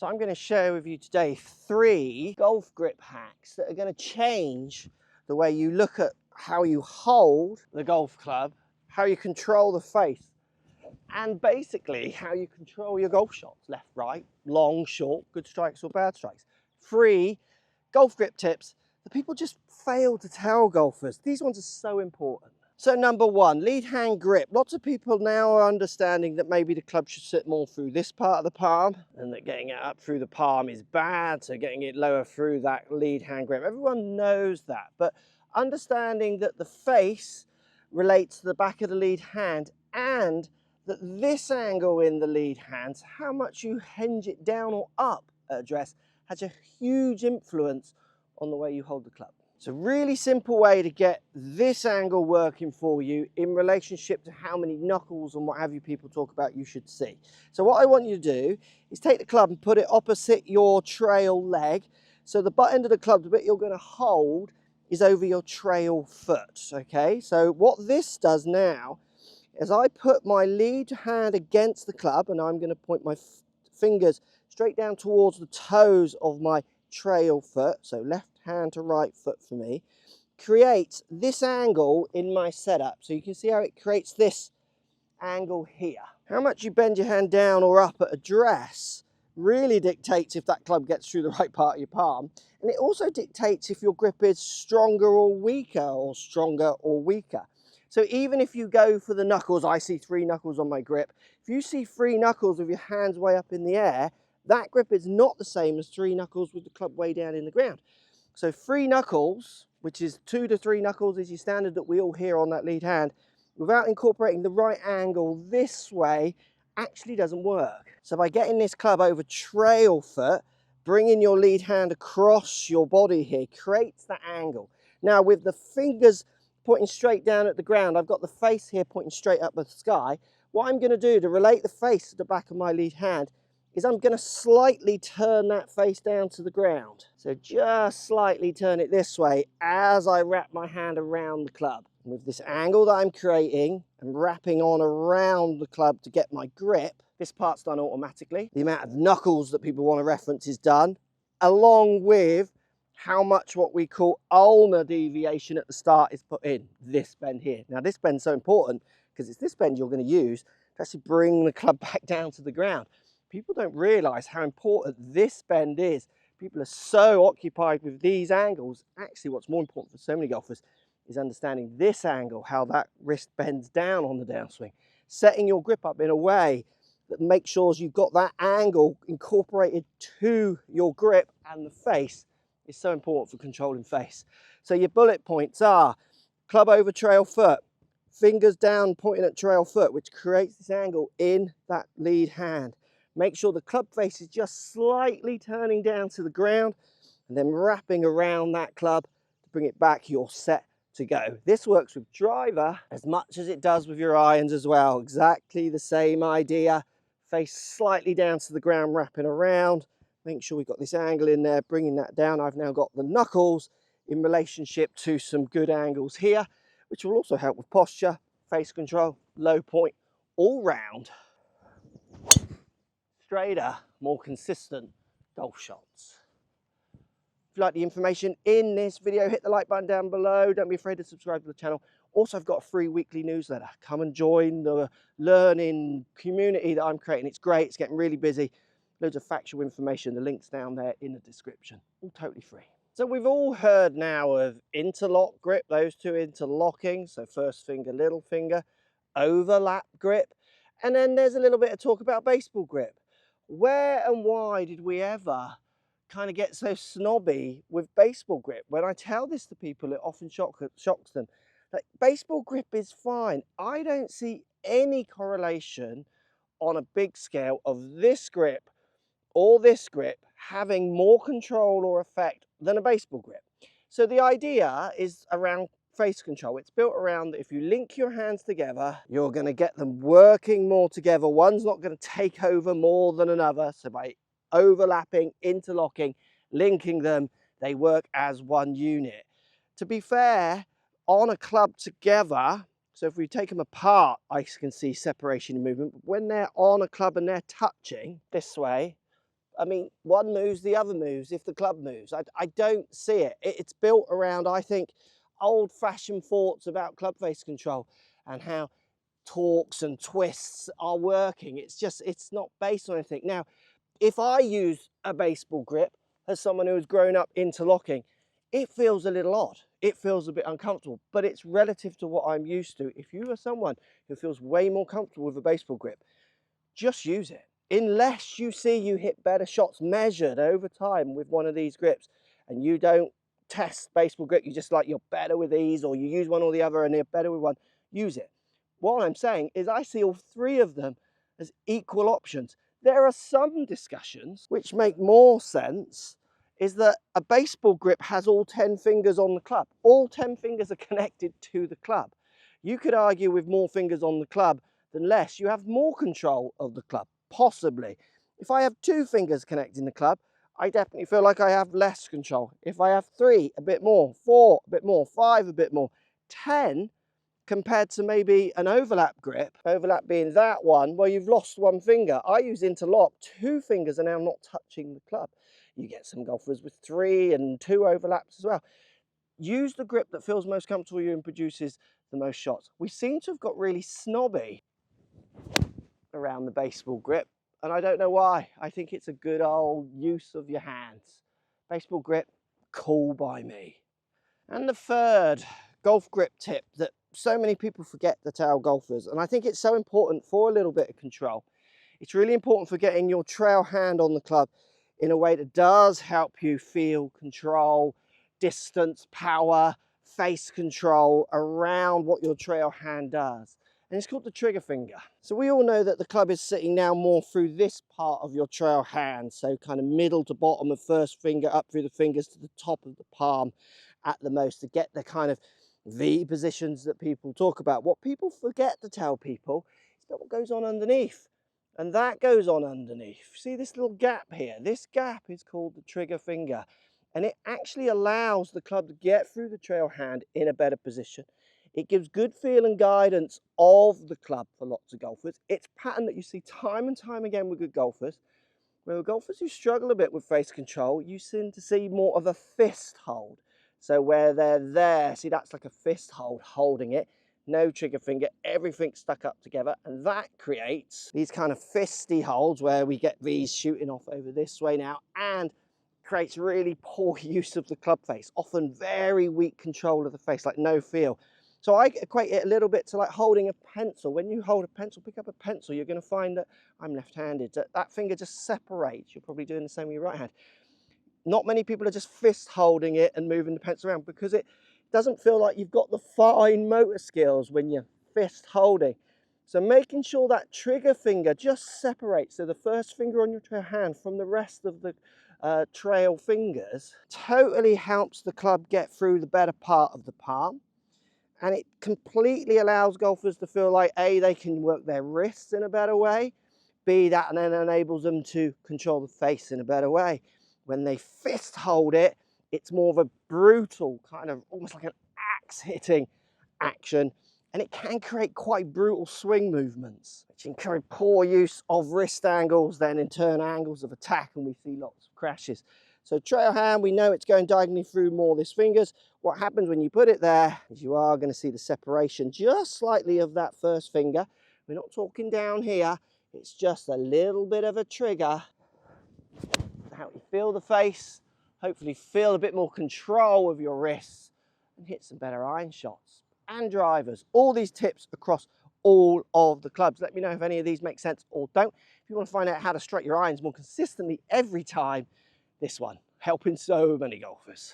So I'm going to share with you today 3 golf grip hacks that are going to change the way you look at how you hold the golf club, how you control the face, and basically how you control your golf shots, left, right, long, short, good strikes or bad strikes. 3 golf grip tips that people just fail to tell golfers. These ones are so important. So number 1, lead hand grip. Lots of people now are understanding that maybe the club should sit more through this part of the palm and that getting it up through the palm is bad, so getting it lower through that lead hand grip. Everyone knows that, but understanding that the face relates to the back of the lead hand and that this angle in the lead hand, how much you hinge it down or up at address, has a huge influence on the way you hold the club. It's a really simple way to get this angle working for you in relationship to how many knuckles and what have you people talk about you should see. So what I want you to do is take the club and put it opposite your trail leg. So the butt end of the club, the bit you're going to hold, is over your trail foot. Okay, so what this does now is I put my lead hand against the club and I'm going to point my fingers straight down towards the toes of my trail foot, so left hand to right foot for me, creates this angle in my setup. So you can see how it creates this angle here. How much you bend your hand down or up at address really dictates if that club gets through the right part of your palm, and it also dictates if your grip is stronger or stronger or weaker. So even if you go for the knuckles, I see 3 knuckles on my grip. If you see 3 knuckles with your hands way up in the air, that grip is not the same as 3 knuckles with the club way down in the ground. So 3 knuckles, which is 2 to 3 knuckles is your standard that we all hear on that lead hand, without incorporating the right angle this way, actually doesn't work. So by getting this club over trail foot, bringing your lead hand across your body here creates that angle. Now with the fingers pointing straight down at the ground, I've got the face here pointing straight up at the sky. What I'm going to do to relate the face to the back of my lead hand is I'm going to slightly turn that face down to the ground. So just slightly turn it this way as I wrap my hand around the club. With this angle that I'm creating and wrapping on around the club to get my grip, this part's done automatically. The amount of knuckles that people want to reference is done, along with how much what we call ulnar deviation at the start is put in, this bend here. Now this bend's so important because it's this bend you're going to use to actually bring the club back down to the ground. People don't realize how important this bend is. People are so occupied with these angles. Actually, what's more important for so many golfers is understanding this angle, how that wrist bends down on the downswing. Setting your grip up in a way that makes sure you've got that angle incorporated to your grip and the face is so important for controlling face. So your bullet points are club over trail foot, fingers down pointing at trail foot, which creates this angle in that lead hand. Make sure the club face is just slightly turning down to the ground and then wrapping around that club to bring it back. You're set to go. This works with driver as much as it does with your irons as well. Exactly the same idea. Face slightly down to the ground, wrapping around. Make sure we've got this angle in there, bringing that down. I've now got the knuckles in relationship to some good angles here, which will also help with posture, face control, low point, all round. Straighter, more consistent golf shots. If you like the information in this video, hit the like button down below. Don't be afraid to subscribe to the channel. Also, I've got a free weekly newsletter. Come and join the learning community that I'm creating. It's great. It's getting really busy. Loads of factual information. The link's down there in the description. All totally free. So we've all heard now of interlock grip, those 2 interlocking. So first finger, little finger, overlap grip. And then there's a little bit of talk about baseball grip. Where and why did we ever kind of get so snobby with baseball grip? When I tell this to people, it often shocks them. Like, baseball grip is fine. I don't see any correlation on a big scale of this grip or this grip having more control or effect than a baseball grip. So the idea is around face control. It's built around that if you link your hands together, you're going to get them working more together. One's not going to take over more than another. So by overlapping, interlocking, linking them, they work as one unit. To be fair, on a club together, so if we take them apart, I can see separation in movement. But when they're on a club and they're touching this way, I mean, one moves, the other moves if the club moves. I don't see it. It's built around, I think, old-fashioned thoughts about club face control and how torques and twists are working. It's not based on anything. Now, if I use a baseball grip as someone who has grown up interlocking, it feels a little odd. It feels a bit uncomfortable, but it's relative to what I'm used to. If you are someone who feels way more comfortable with a baseball grip, just use it. Unless you see you hit better shots measured over time with one of these grips and you don't test baseball grip, you just like you're better with these, or you use one or the other and you're better with one, use it. What I'm saying is I see all three of them as equal options. There are some discussions which make more sense, is that a baseball grip has all 10 fingers on the club. All 10 fingers are connected to the club. You could argue with more fingers on the club than less, you have more control of the club, possibly. If I have 2 fingers connecting the club, I definitely feel like I have less control. If I have 3, a bit more, 4, a bit more, 5, a bit more, 10, compared to maybe an overlap grip, overlap being that one where you've lost 1 finger. I use interlock, 2 fingers are now not touching the club. You get some golfers with 3 and 2 overlaps as well. Use the grip that feels most comfortable to you and produces the most shots. We seem to have got really snobby around the baseball grip, and I don't know why. I think it's a good old use of your hands. Baseball grip, cool by me. And the third golf grip tip that so many people forget that are golfers, and I think it's so important for a little bit of control. It's really important for getting your trail hand on the club in a way that does help you feel control, distance, power, face control around what your trail hand does. And it's called the trigger finger. So we all know that the club is sitting now more through this part of your trail hand, so kind of middle to bottom of first finger, up through the fingers to the top of the palm at the most, to get the kind of V positions that people talk about. What people forget to tell people is about what goes on underneath. And that goes on underneath. See this little gap here? This gap is called the trigger finger. And it actually allows the club to get through the trail hand in a better position. It gives good feel and guidance of the club for lots of golfers. It's a pattern that you see time and time again with good golfers. Where golfers who struggle a bit with face control, you seem to see more of a fist hold. So where they're there, see that's like a fist hold, holding it. No trigger finger, everything stuck up together, and that creates these kind of fisty holds where we get these shooting off over this way now, and creates really poor use of the club face, often very weak control of the face, like no feel. So I equate it a little bit to like holding a pencil. When you hold a pencil, pick up a pencil, you're going to find that I'm left-handed, that finger just separates. You're probably doing the same with your right hand. Not many people are just fist holding it and moving the pencil around because it doesn't feel like you've got the fine motor skills when you're fist holding. So making sure that trigger finger just separates, so the first finger on your trail hand from the rest of the trail fingers, totally helps the club get through the better part of the palm. And it completely allows golfers to feel like A, they can work their wrists in a better way, B, that then enables them to control the face in a better way. When they fist hold it, it's more of a brutal kind of almost like an axe hitting action, and it can create quite brutal swing movements, which encourage poor use of wrist angles, then in turn angles of attack, and we see lots of crashes. So trail hand, we know it's going diagonally through more of these fingers. What happens when you put it there is you are going to see the separation just slightly of that first finger. We're not talking down here, it's just a little bit of a trigger to help you feel the face, hopefully feel a bit more control of your wrists, and hit some better iron shots and drivers. All these tips across all of the clubs. Let me know if any of these make sense or don't. If you want to find out how to strike your irons more consistently every time, this one, helping so many golfers.